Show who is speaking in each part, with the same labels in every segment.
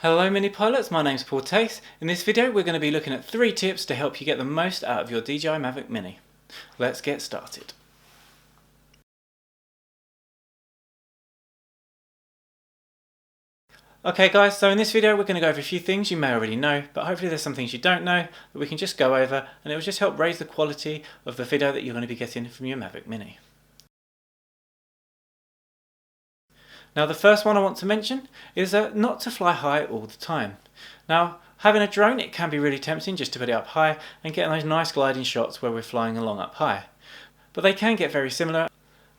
Speaker 1: Hello mini pilots, my name's Paul Tace. In this video we're going to be looking at 3 tips to help you get the most out of your DJI Mavic Mini. Let's get started. Okay guys, so in this video we're going to go over a few things you may already know, but hopefully there's some things you don't know that we can just go over, and it will just help raise the quality of the video that you're going to be getting from your Mavic Mini. Now the first one I want to mention is not to fly high all the time. Now having a drone, it can be really tempting just to put it up high and get those nice gliding shots where we're flying along up high. But they can get very similar,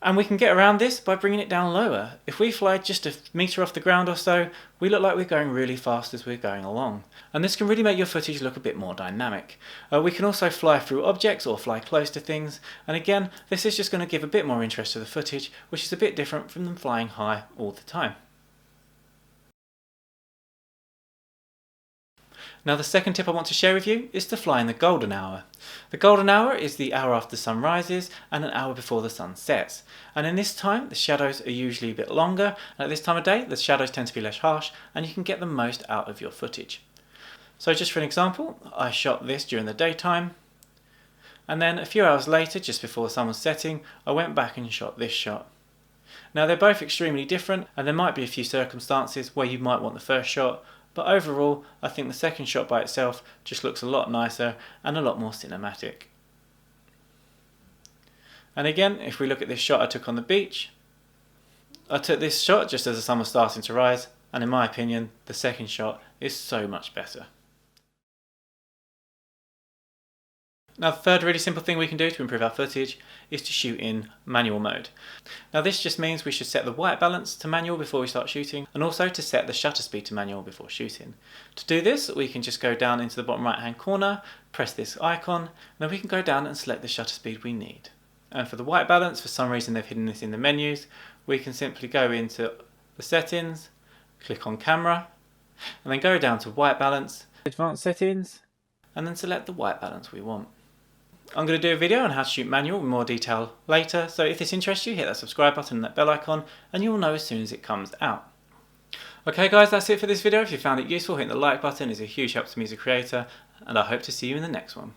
Speaker 1: and we can get around this by bringing it down lower. If we fly just a metre off the ground or so, we look like we're going really fast as we're going along. And this can really make your footage look a bit more dynamic. We can also fly through objects or fly close to things, and again, this is just going to give a bit more interest to the footage, which is a bit different from them flying high all the time. Now the second tip I want to share with you is to fly in the golden hour. The golden hour is the hour after the sun rises and an hour before the sun sets. And in this time the shadows are usually a bit longer, and at this time of day the shadows tend to be less harsh and you can get the most out of your footage. So just for an example, I shot this during the daytime, and then a few hours later, just before the sun was setting, I went back and shot this shot. Now they're both extremely different, and there might be a few circumstances where you might want the first shot, but overall I think the second shot by itself just looks a lot nicer and a lot more cinematic. And again, if we look at this shot I took on the beach, I took this shot just as the sun was starting to rise, and in my opinion the second shot is so much better. Now the third really simple thing we can do to improve our footage is to shoot in manual mode. Now this just means we should set the white balance to manual before we start shooting, and also to set the shutter speed to manual before shooting. To do this we can just go down into the bottom right hand corner, press this icon, and then we can go down and select the shutter speed we need. And for the white balance, for some reason they've hidden this in the menus, we can simply go into the settings, click on camera, and then go down to white balance, advanced settings, and then select the white balance we want. I'm going to do a video on how to shoot manual in more detail later, so if this interests you, hit that subscribe button and that bell icon and you'll know as soon as it comes out. Okay guys, that's it for this video. If you found it useful, hitting the like button is a huge help to me as a creator, and I hope to see you in the next one.